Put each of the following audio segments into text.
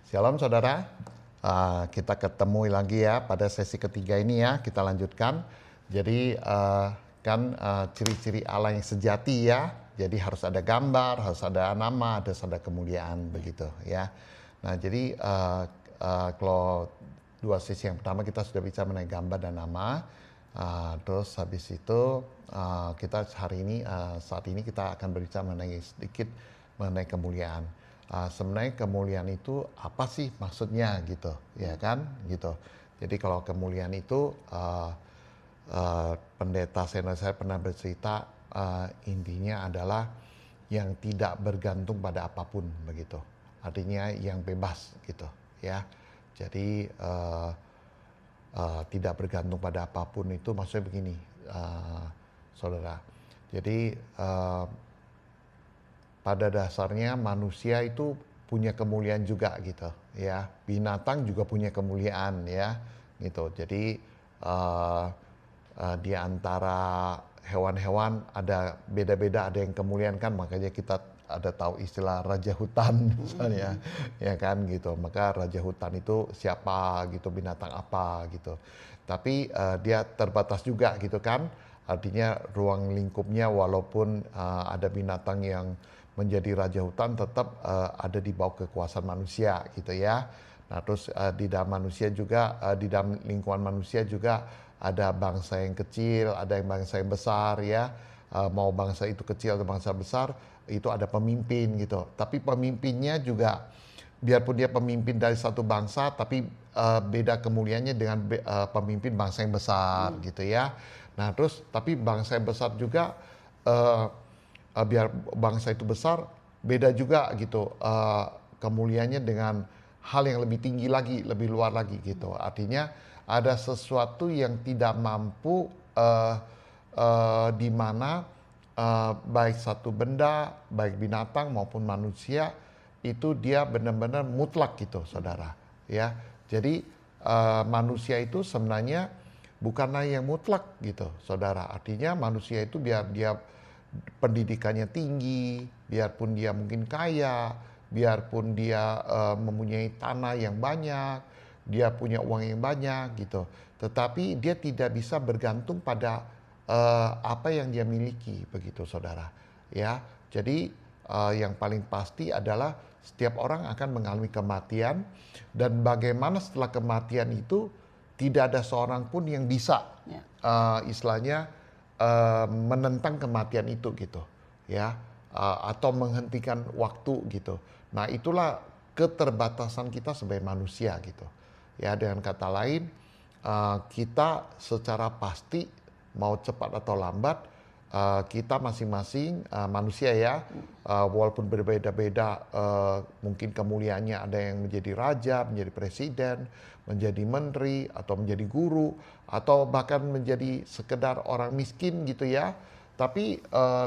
Shalom saudara. Kita ketemu lagi ya pada sesi ketiga ini ya, kita lanjutkan. Jadi ciri-ciri Allah yang sejati ya. Jadi harus ada gambar, harus ada nama, harus ada kemuliaan begitu ya. Nah jadi kalau dua sesi yang pertama kita sudah bicara mengenai gambar dan nama. Terus habis itu kita hari ini saat ini kita akan berbicara mengenai sedikit mengenai kemuliaan. Sebenarnya kemuliaan itu apa sih maksudnya gitu, ya kan, gitu. Jadi kalau kemuliaan itu pendeta senior saya pernah bercerita intinya adalah yang tidak bergantung pada apapun begitu. Artinya yang bebas gitu, ya. Jadi tidak bergantung pada apapun itu maksudnya begini, saudara. Jadi pada dasarnya manusia itu punya kemuliaan juga gitu ya, binatang juga punya kemuliaan ya gitu. Jadi di antara hewan-hewan ada beda-beda, ada yang kemuliaan kan, makanya kita ada tahu istilah raja hutan misalnya ya kan gitu. Maka raja hutan itu siapa gitu, binatang apa gitu. Tapi dia terbatas juga gitu kan, artinya ruang lingkupnya walaupun ada binatang yang menjadi raja hutan tetap ada di bawah kekuasaan manusia gitu ya. Nah terus di dalam manusia juga, di dalam lingkungan manusia juga ada bangsa yang kecil, ada yang bangsa yang besar ya. Mau bangsa itu kecil atau bangsa besar, itu ada pemimpin gitu. Tapi pemimpinnya juga, biarpun dia pemimpin dari satu bangsa, tapi beda kemuliaannya dengan pemimpin bangsa yang besar gitu ya. Nah terus tapi bangsa yang besar juga biar bangsa itu besar, beda juga gitu kemuliaannya dengan hal yang lebih tinggi lagi, lebih luar lagi gitu. Artinya ada sesuatu yang tidak mampu di mana baik satu benda, baik binatang maupun manusia itu dia benar-benar mutlak gitu, saudara. Ya, jadi manusia itu sebenarnya bukanlah yang mutlak gitu, saudara. Artinya manusia itu biar dia pendidikannya tinggi, biarpun dia mungkin kaya, biarpun dia mempunyai tanah yang banyak, dia punya uang yang banyak gitu. Tetapi dia tidak bisa bergantung pada apa yang dia miliki begitu saudara. Ya, jadi yang paling pasti adalah setiap orang akan mengalami kematian, dan bagaimana setelah kematian itu tidak ada seorang pun yang bisa istilahnya menentang kematian itu gitu ya, atau menghentikan waktu gitu. Nah itulah keterbatasan kita sebagai manusia gitu ya. Dengan kata lain kita secara pasti mau cepat atau lambat kita masing-masing manusia ya, walaupun berbeda-beda mungkin kemuliaannya, ada yang menjadi raja, menjadi presiden, menjadi menteri, atau menjadi guru, atau bahkan menjadi sekedar orang miskin gitu ya. Tapi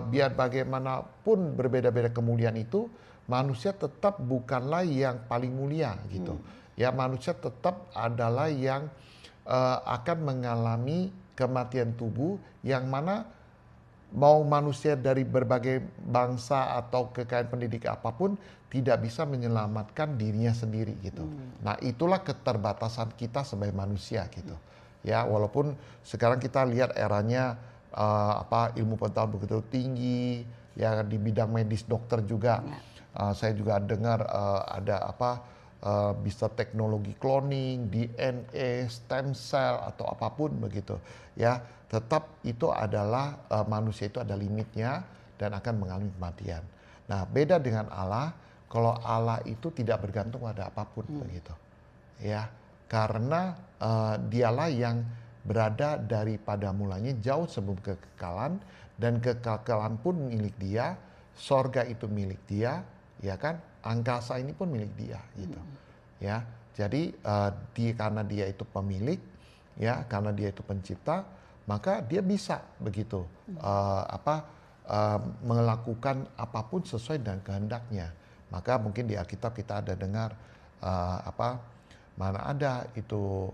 biar bagaimanapun berbeda-beda kemuliaan itu, manusia tetap bukanlah yang paling mulia gitu. Ya, manusia tetap adalah yang akan mengalami kematian tubuh, yang mana mau manusia dari berbagai bangsa atau kekayaan pendidik apapun tidak bisa menyelamatkan dirinya sendiri gitu. Nah itulah keterbatasan kita sebagai manusia gitu. Ya walaupun sekarang kita lihat eranya ilmu pengetahuan begitu tinggi ya, di bidang medis dokter juga. Saya juga dengar ada bisa teknologi cloning, DNA, stem cell atau apapun begitu ya. Tetap itu adalah manusia itu ada limitnya dan akan mengalami kematian. Nah beda dengan Allah, kalau Allah itu tidak bergantung pada apapun begitu ya, karena dialah yang berada daripada mulanya jauh sebelum kekekalan, dan kekekalan pun milik dia, sorga itu milik dia ya kan, angkasa ini pun milik dia gitu ya. Jadi karena dia itu pemilik ya, karena dia itu pencipta, maka dia bisa begitu melakukan apapun sesuai dengan kehendaknya. Maka mungkin di Alkitab kita ada dengar mana ada itu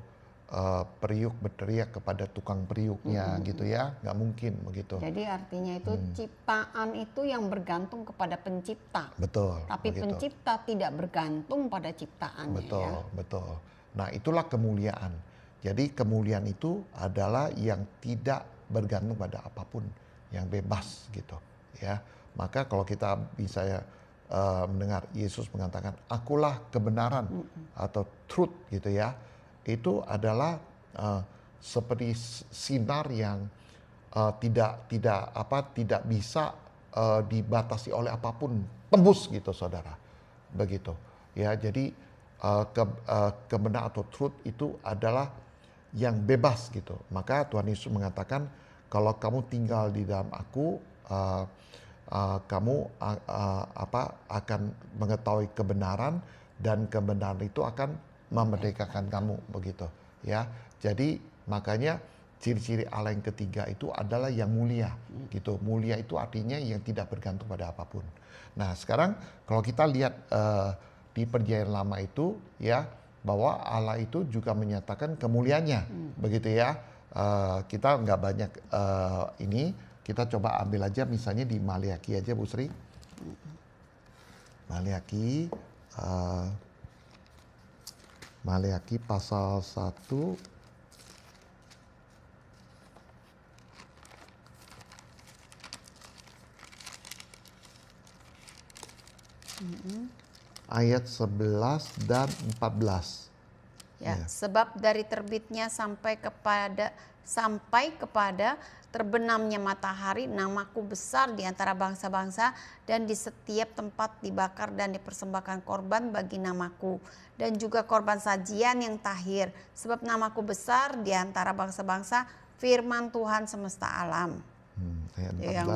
periuk berteriak kepada tukang periuknya gitu ya, nggak mungkin begitu. Jadi artinya itu ciptaan itu yang bergantung kepada pencipta. Betul. Tapi begitu. pencipta tidak bergantung pada ciptaannya. Betul, Ya. betul. Nah, itulah kemuliaan. Jadi kemuliaan itu adalah yang tidak bergantung pada apapun, yang bebas gitu, ya. Maka kalau kita bisa mendengar Yesus mengatakan, "Akulah kebenaran" atau truth gitu ya. Itu adalah seperti sinar yang tidak bisa dibatasi oleh apapun, tembus gitu, saudara. Begitu. Ya, jadi kebenaran atau truth itu adalah yang bebas gitu. Maka Tuhan Yesus mengatakan, kalau kamu tinggal di dalam aku, kamu akan mengetahui kebenaran, dan kebenaran itu akan memerdekakan kamu, begitu ya. Jadi makanya ciri-ciri Allah yang ketiga itu adalah yang mulia gitu. Mulia itu artinya yang tidak bergantung pada apapun. Nah, sekarang kalau kita lihat di Perjanjian Lama itu ya, bahwa Allah itu juga menyatakan kemuliaannya, begitu ya. Kita nggak banyak ini, kita coba ambil aja misalnya di Maliaki aja, Bu Sri. Maliaki pasal 1 ayat 11 dan 14. Ya, sebab dari terbitnya sampai kepada terbenamnya matahari, namaku besar di antara bangsa-bangsa, dan di setiap tempat dibakar dan dipersembahkan korban bagi namaku, dan juga korban sajian yang tahir. Sebab namaku besar di antara bangsa-bangsa, firman Tuhan semesta alam. Ayat 14. Yang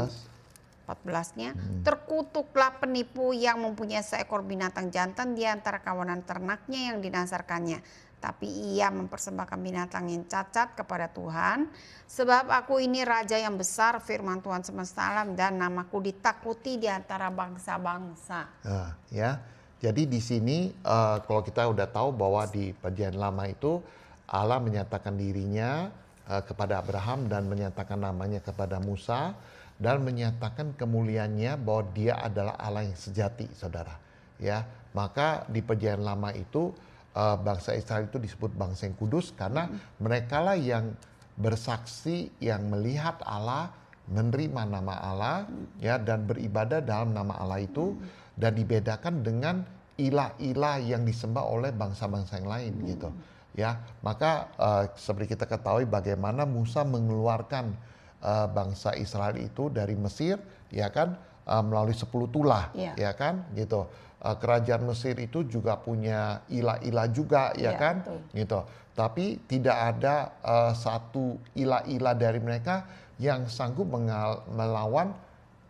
14-nya, terkutuklah penipu yang mempunyai seekor binatang jantan di antara kawanan ternaknya yang dinasarkannya, tapi ia mempersembahkan binatang yang cacat kepada Tuhan. Sebab aku ini raja yang besar, firman Tuhan semesta alam, dan namaku ditakuti di antara bangsa-bangsa. Nah, ya. Jadi di sini kalau kita udah tahu bahwa di Perjanjian Lama itu Allah menyatakan dirinya kepada Abraham dan menyatakan namanya kepada Musa, dan menyatakan kemuliaannya bahwa dia adalah Allah yang sejati, saudara. Ya, maka di Perjanjian Lama itu bangsa Israel itu disebut bangsa yang kudus karena merekalah yang bersaksi, yang melihat Allah, menerima nama Allah, ya, dan beribadah dalam nama Allah itu, dan dibedakan dengan ilah-ilah yang disembah oleh bangsa-bangsa yang lain gitu. Ya, maka seperti kita ketahui bagaimana Musa mengeluarkan bangsa Israel itu dari Mesir, ya kan, melalui 10 tulah, ya kan, gitu. Kerajaan Mesir itu juga punya ilah-ilah juga, ya kan, betul. gitu. Tapi tidak ada satu ilah-ilah dari mereka yang sanggup melawan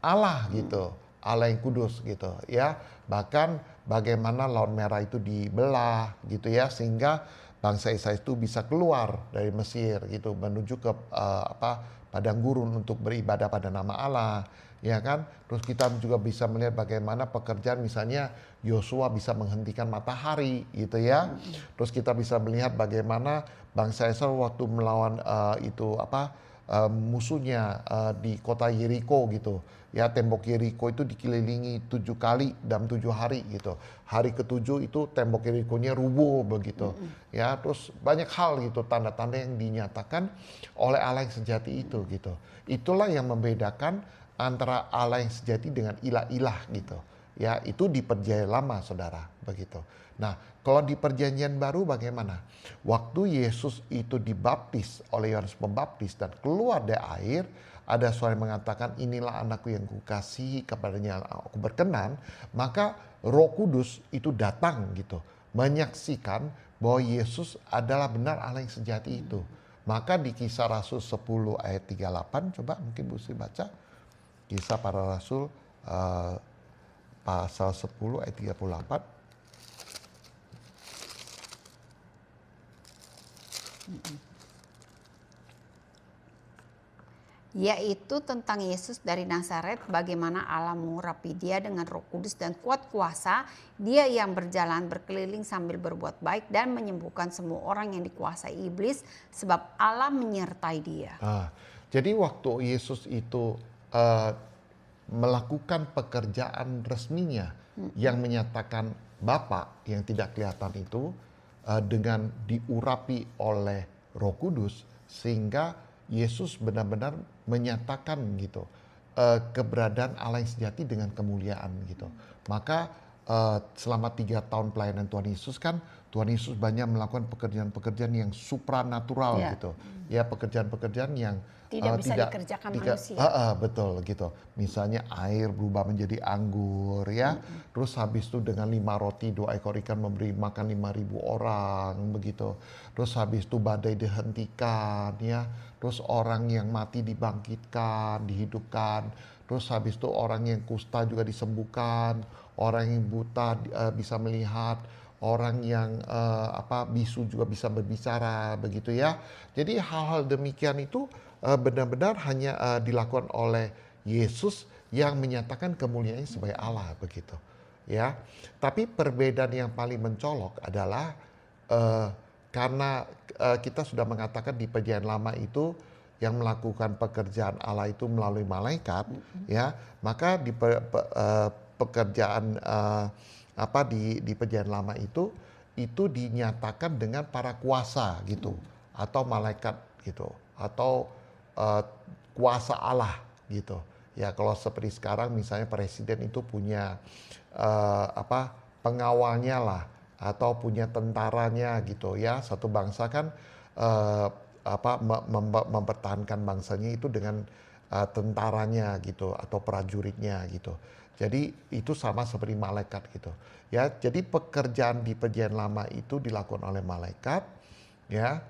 Allah gitu, Allah yang kudus gitu, ya. Bahkan bagaimana Laut Merah itu dibelah gitu ya, sehingga bangsa Israel itu bisa keluar dari Mesir gitu, menuju ke padang gurun untuk beribadah pada nama Allah, ya kan. Terus kita juga bisa melihat bagaimana pekerjaan misalnya Yosua bisa menghentikan matahari gitu ya. Terus kita bisa melihat bagaimana bangsa Israel waktu melawan musuhnya di kota Yeriko gitu. Ya, tembok Yeriko itu dikelilingi 7 kali dalam 7 hari gitu. Hari ke-7 itu tembok Yerikonya rubuh begitu. Ya, terus banyak hal gitu, tanda-tanda yang dinyatakan oleh Allah yang sejati itu gitu. Itulah yang membedakan antara Allah yang sejati dengan ilah-ilah gitu. Ya, itu di Perjanjian Lama, saudara, begitu. Nah, kalau di Perjanjian Baru bagaimana? Waktu Yesus itu dibaptis oleh Yohanes Pembaptis dan keluar dari air, ada suara yang mengatakan, inilah anakku yang kukasihi, kepadanya aku berkenan. Maka Roh Kudus itu datang gitu, menyaksikan bahwa Yesus adalah benar Allah yang sejati itu. Maka di Kisah Rasul 10 ayat 38, coba mungkin Bu Sri baca. Kisah Para Rasul pasal 10 ayat 38. yaitu tentang Yesus dari Nazaret, bagaimana Allah mengurapi dia dengan Roh Kudus dan kuat kuasa, dia yang berjalan berkeliling sambil berbuat baik dan menyembuhkan semua orang yang dikuasai iblis, sebab Allah menyertai dia. Jadi waktu Yesus itu uh, melakukan pekerjaan resminya yang menyatakan Bapa yang tidak kelihatan itu dengan diurapi oleh Roh Kudus, sehingga Yesus benar-benar menyatakan gitu keberadaan Allah yang sejati dengan kemuliaan gitu. Maka selama 3 tahun pelayanan Tuhan Yesus kan, Tuhan Yesus banyak melakukan pekerjaan-pekerjaan yang supranatural gitu. Ya, pekerjaan-pekerjaan yang tidak bisa dikerjakan manusia. Betul gitu. Misalnya air berubah menjadi anggur ya. Terus habis itu dengan 5 roti 2 ekor ikan memberi makan 5.000 orang begitu. Terus habis itu badai dihentikan ya. Terus orang yang mati dibangkitkan, dihidupkan. Terus habis itu orang yang kusta juga disembuhkan, orang yang buta bisa melihat, orang yang bisu juga bisa berbicara begitu ya. Jadi hal-hal demikian itu benar-benar hanya dilakukan oleh Yesus yang menyatakan kemuliaannya sebagai Allah begitu ya. Tapi perbedaan yang paling mencolok adalah karena kita sudah mengatakan di Perjanjian Lama itu yang melakukan pekerjaan Allah itu melalui malaikat ya, maka di pekerjaan di Perjanjian Lama itu dinyatakan dengan para kuasa gitu, atau malaikat gitu, atau kuasa Allah gitu ya. Kalau seperti sekarang misalnya presiden itu punya pengawalnya lah, atau punya tentaranya gitu ya. Satu bangsa kan mempertahankan bangsanya itu dengan tentaranya gitu, atau prajuritnya gitu. Jadi itu sama seperti malaikat gitu ya. Jadi pekerjaan di Perjanjian Lama itu dilakukan oleh malaikat ya,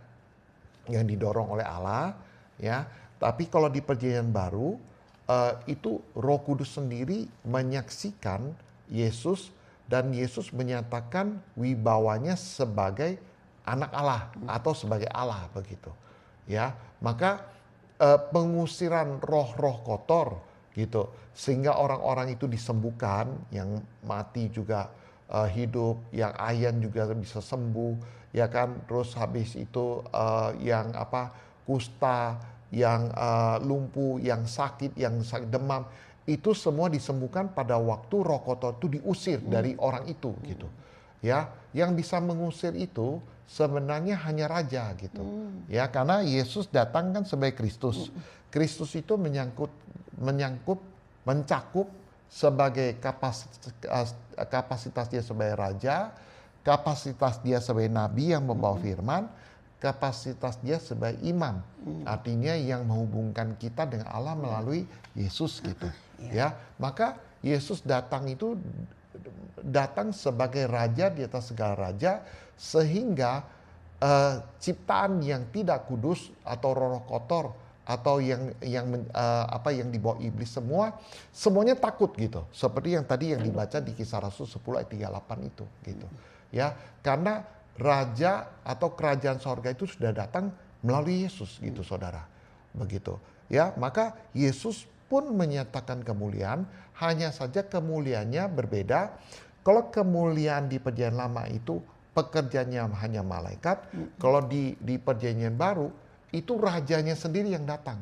yang didorong oleh Allah ya. Tapi kalau di Perjanjian Baru itu Roh Kudus sendiri menyaksikan Yesus, dan Yesus menyatakan wibawanya sebagai anak Allah atau sebagai Allah begitu ya. Maka pengusiran roh-roh kotor gitu, sehingga orang-orang itu disembuhkan, yang mati juga hidup, yang ayan juga bisa sembuh ya kan. Terus habis itu yang kusta, yang lumpuh, yang sakit demam, itu semua disembuhkan pada waktu roh kotor itu diusir dari orang itu gitu ya. Yang bisa mengusir itu sebenarnya hanya raja gitu ya, karena Yesus datang kan sebagai Kristus. Kristus itu mencakup sebagai kapasitas dia sebagai raja, kapasitas dia sebagai nabi yang membawa firman, kapasitas dia sebagai imam, artinya yang menghubungkan kita dengan Allah melalui Yesus gitu ya. Maka Yesus datang sebagai raja di atas segala raja, sehingga ciptaan yang tidak kudus atau roh kotor atau yang dibawa iblis semuanya takut gitu. Seperti yang tadi yang dibaca di Kisah Rasul 10 ayat 38 itu gitu ya. Karena raja atau kerajaan sorga itu sudah datang melalui Yesus gitu saudara begitu ya. Maka Yesus pun menyatakan kemuliaan, hanya saja kemuliaannya berbeda. Kalau kemuliaan di Perjanjian Lama itu pekerjaannya hanya malaikat, kalau di Perjanjian Baru itu rajanya sendiri yang datang.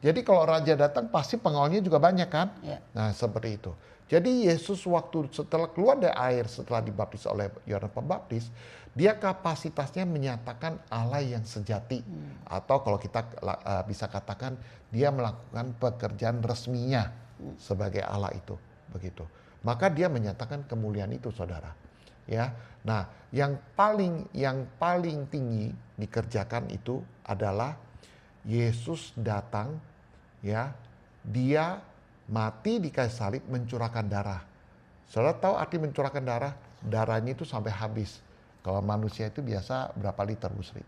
Jadi kalau raja datang pasti pengawalnya juga banyak kan? Nah seperti itu. Jadi Yesus waktu setelah keluar dari air, setelah dibaptis oleh Yohanes Pembaptis, dia kapasitasnya menyatakan Allah yang sejati. Atau kalau kita bisa katakan dia melakukan pekerjaan resminya sebagai Allah itu begitu. Maka dia menyatakan kemuliaan itu saudara ya. Nah yang paling tinggi dikerjakan itu adalah Yesus datang ya, dia mati di kayu salib, mencurahkan darah. Saudara tahu arti mencurahkan darah? Darahnya itu sampai habis. Kalau manusia itu biasa berapa liter Bu Sri?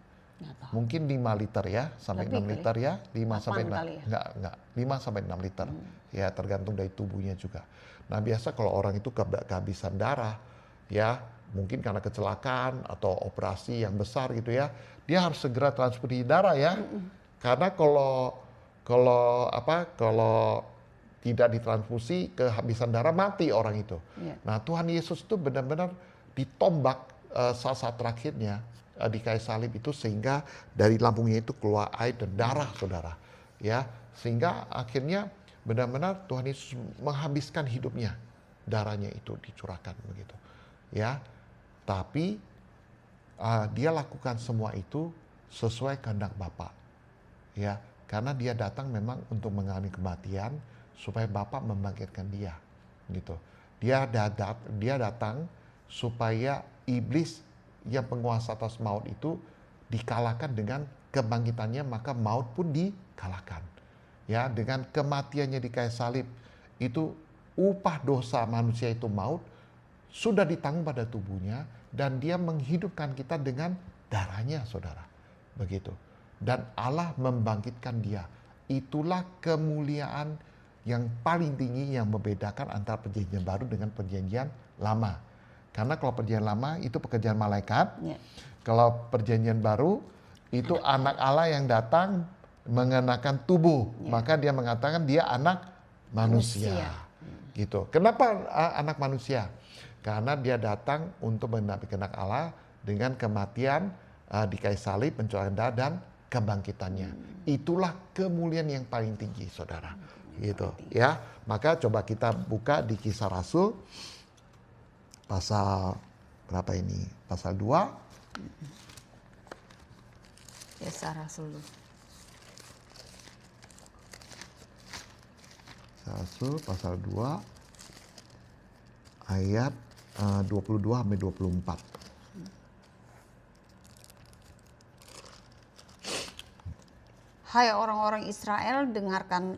Mungkin 5 liter ya, sampai 6 liter ya. 5 sampai 6. Enggak, 5 sampai 6 liter. Ya, tergantung dari tubuhnya juga. Nah, biasa kalau orang itu kehabisan darah ya, mungkin karena kecelakaan atau operasi yang besar gitu ya, dia harus segera transfusi darah ya. Karena kalau kalau tidak ditransfusi, kehabisan darah, mati orang itu. Nah, Tuhan Yesus itu benar-benar ditombak saat-saat terakhirnya di kayu salib itu, sehingga dari lambungnya itu keluar air dan darah, saudara. Ya, sehingga akhirnya benar-benar Tuhan Yesus menghabiskan hidupnya, darahnya itu dicurahkan begitu. Ya, tapi dia lakukan semua itu sesuai kehendak Bapa. Ya, karena dia datang memang untuk mengalami kematian supaya Bapa membangkitkan dia, gitu. Dia datang supaya iblis yang penguasa atas maut itu dikalahkan dengan kebangkitannya, maka maut pun dikalahkan. Ya, dengan kematiannya di kayu salib itu, upah dosa manusia itu maut sudah ditanggung pada tubuhnya, dan dia menghidupkan kita dengan darahnya, saudara. Begitu. Dan Allah membangkitkan dia. Itulah kemuliaan yang paling tinggi yang membedakan antara perjanjian baru dengan perjanjian lama. Karena kalau perjanjian lama itu pekerjaan malaikat. Kalau perjanjian baru itu anak Allah yang datang mengenakan tubuh. Maka dia mengatakan dia anak manusia. Gitu. Kenapa anak manusia? Karena dia datang untuk mendampingi anak Allah dengan kematian di kayu salib, pencurahan darah, dan kebangkitannya. Itulah kemuliaan yang paling tinggi, saudara. Gitu ya. Maka coba kita buka di Kisah Rasul pasal berapa ini? Pasal 2. Kisah Rasul. Kisah Rasul pasal 2 ayat 22 sampai 24. Hai orang-orang Israel,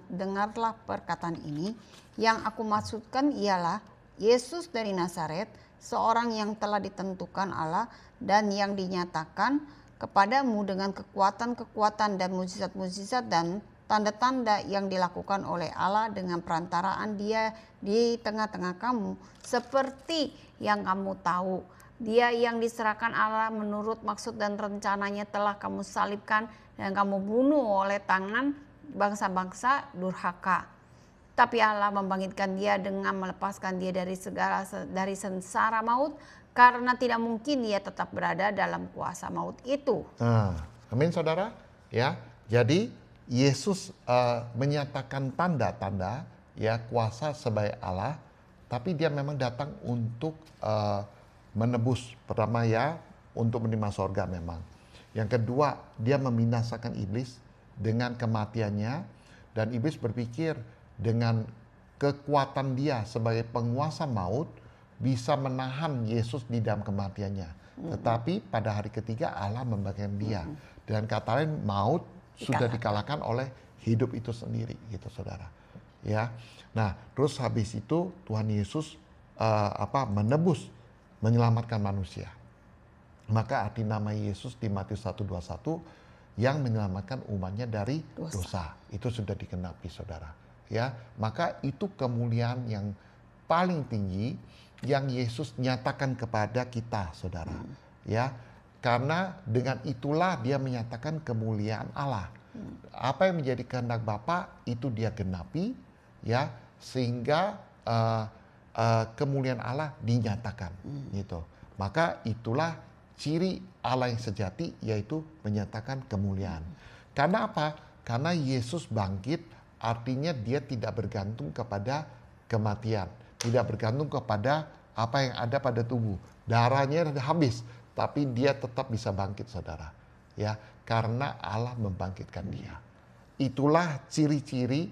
dengarlah perkataan ini. Yang aku maksudkan ialah Yesus dari Nazaret, seorang yang telah ditentukan Allah dan yang dinyatakan kepadamu dengan kekuatan-kekuatan dan mukjizat-mukjizat dan tanda-tanda yang dilakukan oleh Allah dengan perantaraan dia di tengah-tengah kamu, seperti yang kamu tahu. Dia yang diserahkan Allah menurut maksud dan rencananya telah kamu salibkan dan kamu bunuh oleh tangan bangsa-bangsa durhaka. Tapi Allah membangkitkan dia dengan melepaskan dia dari sengsara maut, karena tidak mungkin dia tetap berada dalam kuasa maut itu. Amin, saudara. Ya, jadi Yesus menyatakan tanda-tanda ya kuasa sebagai Allah, tapi dia memang datang untuk menebus. Pertama ya, untuk menerima sorga memang. Yang kedua, dia membinasakan iblis dengan kematiannya, dan iblis berpikir dengan kekuatan dia sebagai penguasa maut bisa menahan Yesus di dalam kematiannya. Tetapi pada hari ketiga Allah membangkitkan dia. Dan kata lain, maut sudah dikalahkan oleh hidup itu sendiri, gitu saudara. Ya, nah terus habis itu Tuhan Yesus menebus, menyelamatkan manusia. Maka arti nama Yesus di Matius 1:21 yang menyelamatkan umatnya dari dosa. Itu sudah digenapi, saudara. Ya, maka itu kemuliaan yang paling tinggi yang Yesus nyatakan kepada kita, saudara. Ya, karena dengan itulah dia menyatakan kemuliaan Allah. Apa yang menjadi kehendak Bapa itu dia genapi, ya, sehingga kemuliaan Allah dinyatakan, gitu. Maka itulah ciri Allah yang sejati, yaitu menyatakan kemuliaan. Karena apa? Karena Yesus bangkit, artinya dia tidak bergantung kepada kematian, tidak bergantung kepada apa yang ada pada tubuh. Darahnya sudah habis, tapi dia tetap bisa bangkit, saudara. Ya, karena Allah membangkitkan dia. Itulah ciri-ciri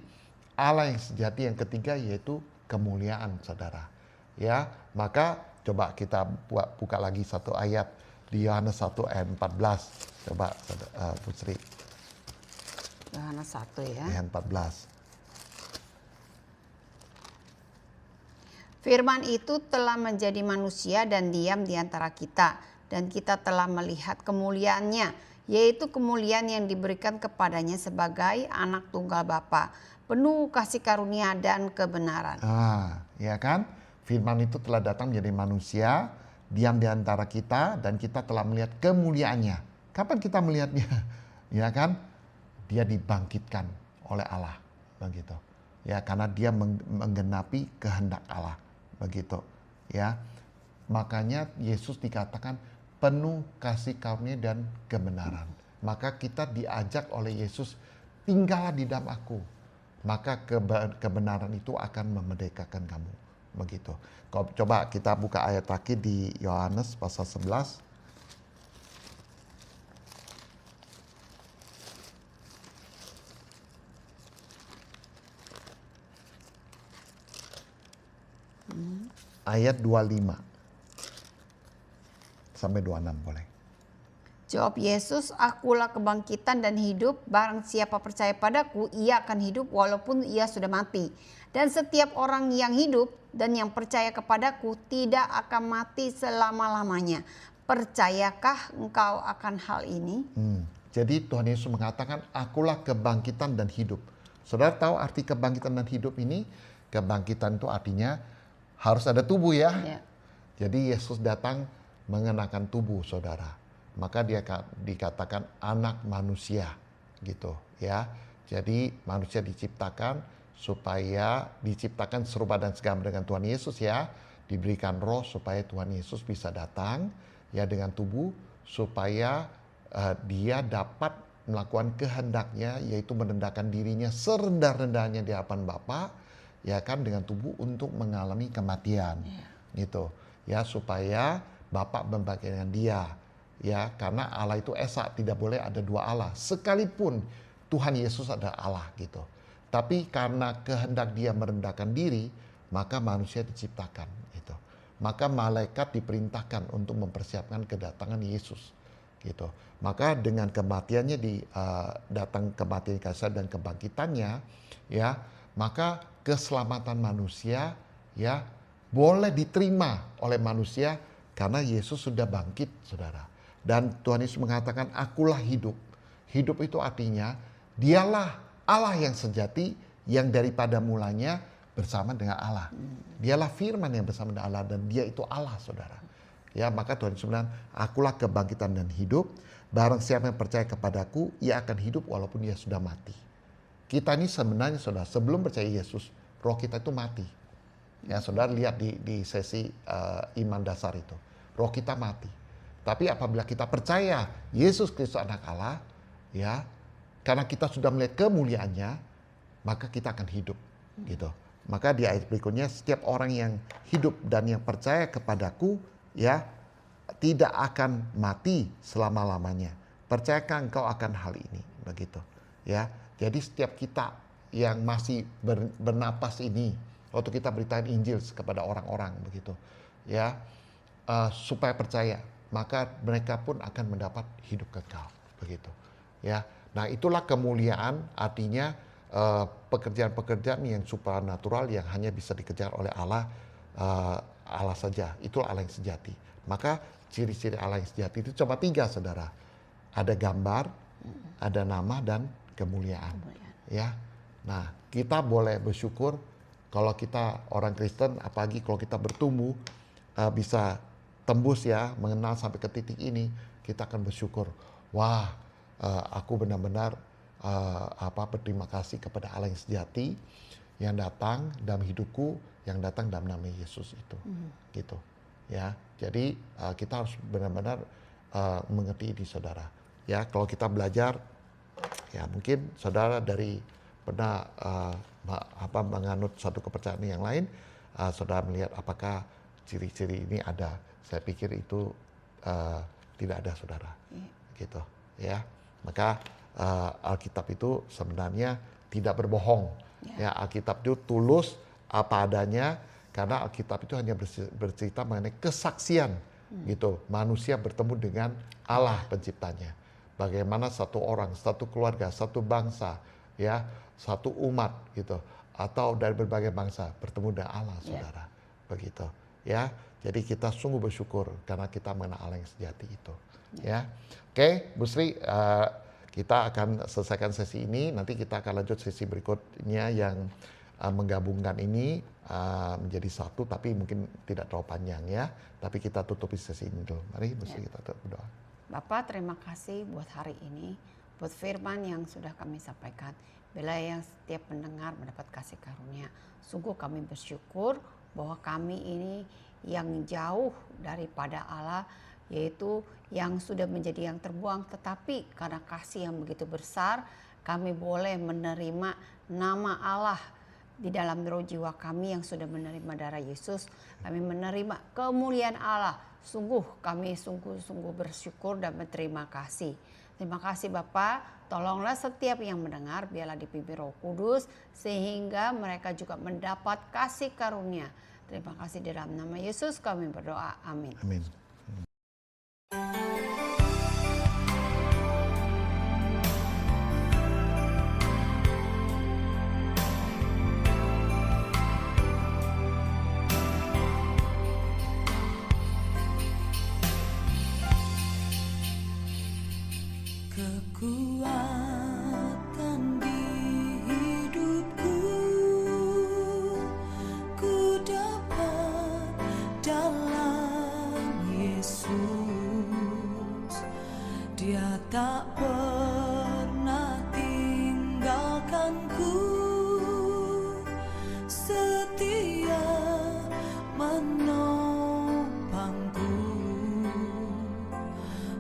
Allah yang sejati yang ketiga, yaitu kemuliaan, saudara. Ya, maka coba kita buka lagi satu ayat di Yohanes 1 ayat 14. Coba Putri. Yohanes 1 ya. Ayat 14. Firman itu telah menjadi manusia dan diam di antara kita, dan kita telah melihat kemuliaannya, yaitu kemuliaan yang diberikan kepadanya sebagai anak tunggal Bapa, penuh kasih karunia dan kebenaran. Ya kan? Firman itu telah datang menjadi manusia, diam di antara kita, dan kita telah melihat kemuliaannya. Kapan kita melihatnya? Ya kan? Dia dibangkitkan oleh Allah, begitu. Ya, karena dia menggenapi kehendak Allah, begitu. Ya, makanya Yesus dikatakan penuh kasih karunia dan kebenaran. Maka kita diajak oleh Yesus, tinggallah di dalam aku. Maka kebenaran itu akan memerdekakan kamu. Begitu. Coba kita buka ayat terakhir di Yohanes pasal 11. Ayat 25 sampai 26 boleh. Jawab Yesus, akulah kebangkitan dan hidup. Barang siapa percaya padaku, ia akan hidup walaupun ia sudah mati. Dan setiap orang yang hidup dan yang percaya kepadaku tidak akan mati selama-lamanya. Percayakah engkau akan hal ini? Jadi Tuhan Yesus mengatakan, akulah kebangkitan dan hidup. Saudara tahu arti kebangkitan dan hidup ini? Kebangkitan itu artinya harus ada tubuh ya. Jadi Yesus datang mengenakan tubuh saudara. Maka dia dikatakan anak manusia gitu ya. Jadi manusia diciptakan supaya diciptakan serupa dan segama dengan Tuhan Yesus ya. Diberikan roh supaya Tuhan Yesus bisa datang ya dengan tubuh supaya dia dapat melakukan kehendaknya, yaitu merendahkan dirinya serendah-rendahnya di hadapan Bapa, ya kan, dengan tubuh untuk mengalami kematian, gitu ya, supaya Bapa membagikan dia, ya, karena Allah itu esa, tidak boleh ada dua Allah, sekalipun Tuhan Yesus adalah Allah, gitu. Tapi karena kehendak dia merendahkan diri, maka manusia diciptakan, gitu. Maka malaikat diperintahkan untuk mempersiapkan kedatangan Yesus, gitu. Maka dengan kematiannya datang kematian kasar dan kebangkitannya, ya, maka keselamatan manusia ya boleh diterima oleh manusia karena Yesus sudah bangkit, saudara. Dan Tuhan Yesus mengatakan, akulah hidup. Hidup itu artinya dialah Allah yang sejati yang daripada mulanya bersama dengan Allah. Dialah firman yang bersama dengan Allah dan dia itu Allah, saudara. Ya, maka Tuhan Yesus bilang, akulah kebangkitan dan hidup. Barang siapa yang percaya kepadaku, ia akan hidup walaupun ia sudah mati. Kita ini sebenarnya, saudara, sebelum percaya Yesus, roh kita itu mati. Ya, saudara lihat di sesi iman dasar itu, roh kita mati. Tapi apabila kita percaya Yesus Kristus anak Allah, ya, karena kita sudah melihat kemuliaannya, maka kita akan hidup, gitu. Maka di ayat berikutnya, setiap orang yang hidup dan yang percaya kepadaku, ya, tidak akan mati selama-lamanya. Percayakah engkau akan hal ini, begitu, ya. Jadi setiap kita yang masih bernapas ini, waktu kita beritain Injil kepada orang-orang, begitu, ya, supaya percaya, maka mereka pun akan mendapat hidup kekal, begitu, ya. Nah, itulah kemuliaan, artinya pekerjaan-pekerjaan yang supranatural yang hanya bisa dikejar oleh Allah, Allah saja. Itulah Allah yang sejati. Maka ciri-ciri Allah yang sejati itu cuma 3, saudara. Ada gambar, ada nama, dan kemuliaan. Ya. Nah, kita boleh bersyukur kalau kita orang Kristen, apalagi kalau kita bertumbuh, bisa tembus ya, mengenal sampai ke titik ini, kita akan bersyukur. Wah, aku benar-benar berterima kasih kepada Allah yang sejati yang datang dalam hidupku, yang datang dalam nama Yesus itu, gitu. Ya, jadi kita harus benar-benar mengerti ini, saudara. Ya, kalau kita belajar, ya mungkin saudara dari pernah menganut satu kepercayaan yang lain, saudara melihat apakah ciri-ciri ini ada. Saya pikir itu tidak ada, saudara, gitu. Ya, maka Alkitab itu sebenarnya tidak berbohong. Ya, Alkitab itu tulus apa adanya, karena Alkitab itu hanya bercerita mengenai kesaksian, gitu. Manusia bertemu dengan Allah penciptanya. Bagaimana satu orang, satu keluarga, satu bangsa, ya, satu umat, gitu, atau dari berbagai bangsa bertemu dengan Allah, saudara, begitu. Ya, jadi kita sungguh bersyukur karena kita mengenal Allah yang sejati itu. Ya, oke, Bu Sri, kita akan selesaikan sesi ini. Nanti kita akan lanjut sesi berikutnya yang menggabungkan ini menjadi satu, tapi mungkin tidak terlalu panjang ya. Tapi kita tutupi sesi ini dulu. Mari Bu Sri, kita berdoa. Bapak, terima kasih buat hari ini, buat firman yang sudah kami sampaikan. Bila yang setiap mendengar mendapat kasih karunia. Sungguh kami bersyukur bahwa kami ini yang jauh daripada Allah, yaitu yang sudah menjadi yang terbuang, tetapi karena kasih yang begitu besar kami boleh menerima nama Allah di dalam roh jiwa kami yang sudah menerima darah Yesus. Kami menerima kemuliaan Allah. Sungguh kami sungguh-sungguh bersyukur dan berterima kasih. Terima kasih Bapak, tolonglah setiap yang mendengar biarlah dipimpin Roh Kudus sehingga mereka juga mendapat kasih karunia. Terima kasih dalam nama Yesus kami berdoa. Amin. Amin. Kekuatan di hidupku ku dapat dalam Yesus. Dia tak pernah tinggalkanku, setia menopangku,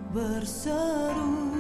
berseru